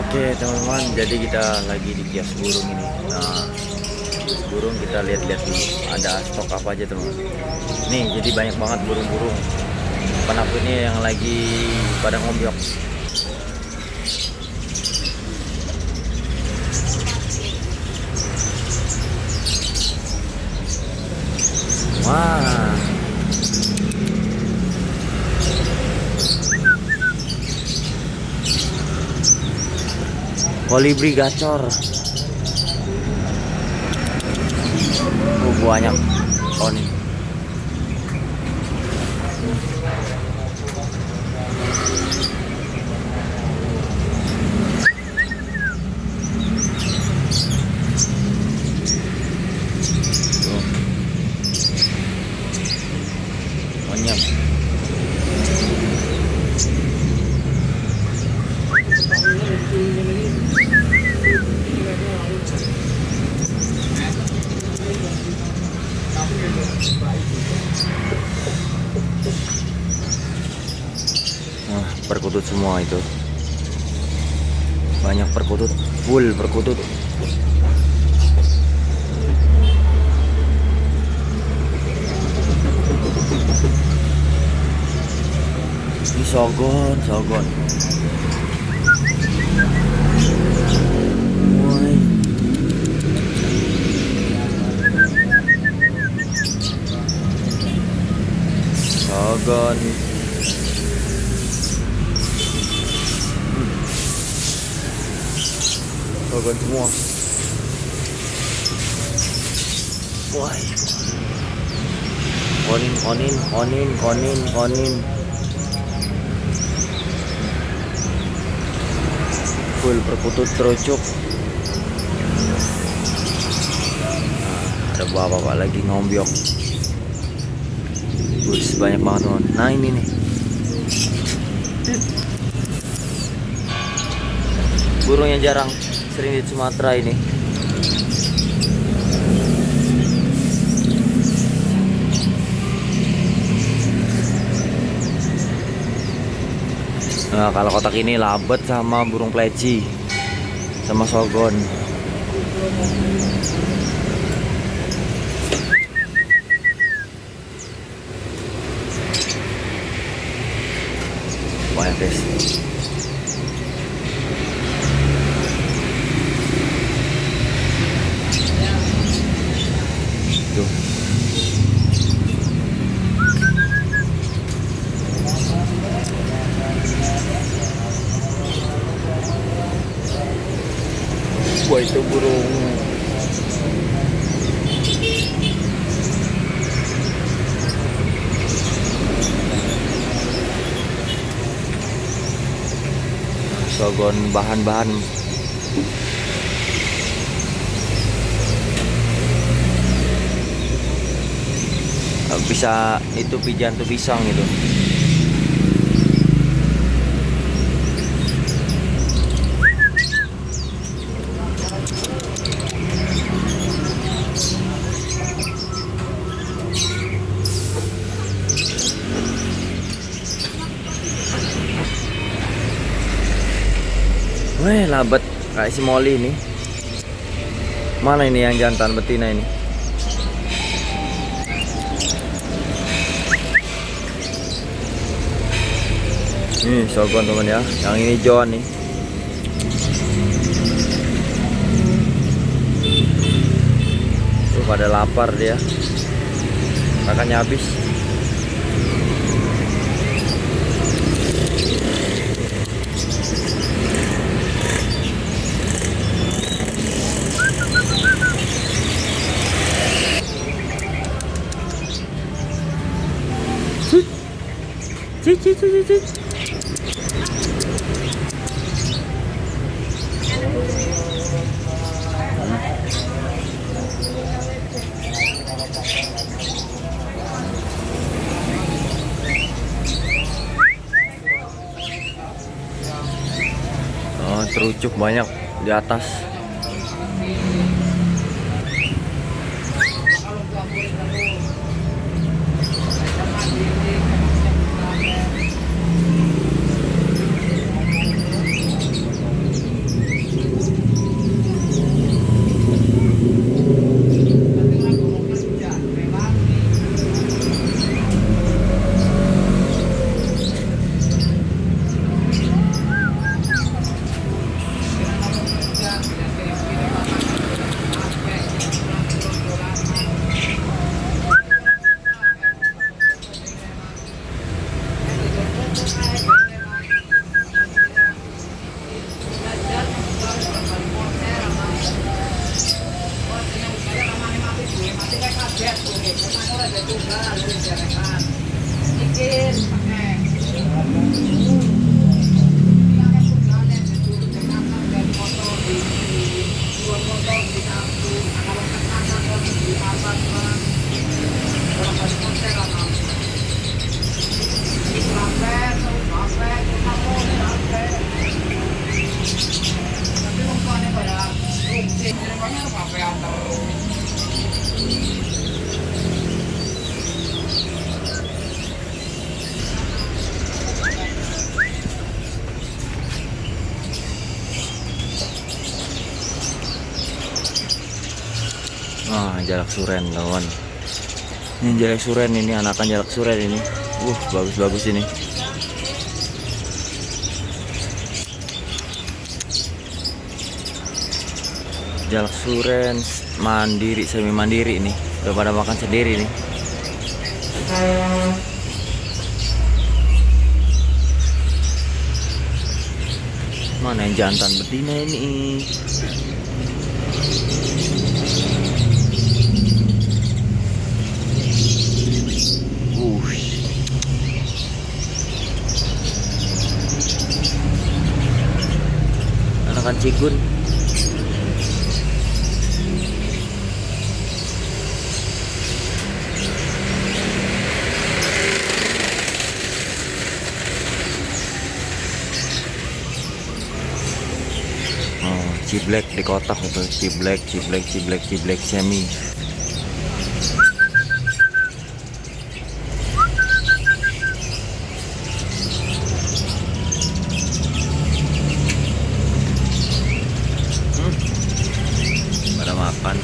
Oke teman-teman, jadi kita lagi di kios burung ini. Nah, kios burung kita lihat-lihat dulu ada stok apa aja teman-teman. Nih, jadi banyak banget burung-burung. Penapa ini yang lagi pada ngombyok. Wah. Kolibri gacor. Banyak. Oh nih. Tuh. Banyak. Nah, perkutut semua itu. Banyak perkutut, full perkutut. Ini sogon. Woi. Sogon. Sogon semua. Woi. Konin. Full perkutut terucuk. Nah, ada bapak lagi ngombyok. Bus banyak banget teman. Nah ini nih. Burung yang jarang sering di Sumatera ini. Nah, kalau kotak ini labet sama burung pleci sama sogon. Banyak guys. Tuh. Wah itu burung sogon bahan-bahan. Bisa itu pijan tuh pisang itu. Weh, labet kayak si Molly ini. Mana ini yang jantan betina ini? Nih sogon teman ya. Yang ini John nih. Tuh pada lapar dia. Makannya habis. Cik. Oh, terucuk banyak di atas. Jalak suren kawan. Ini jalak suren, ini anakan jalak suren ini. Bagus-bagus ini. Jalak suren mandiri, semi mandiri ini. Udah pada makan sendiri nih. Mana yang jantan betina ini? Anakan cikun. Ciblek di kotak itu, ciblek semi. Pada makan.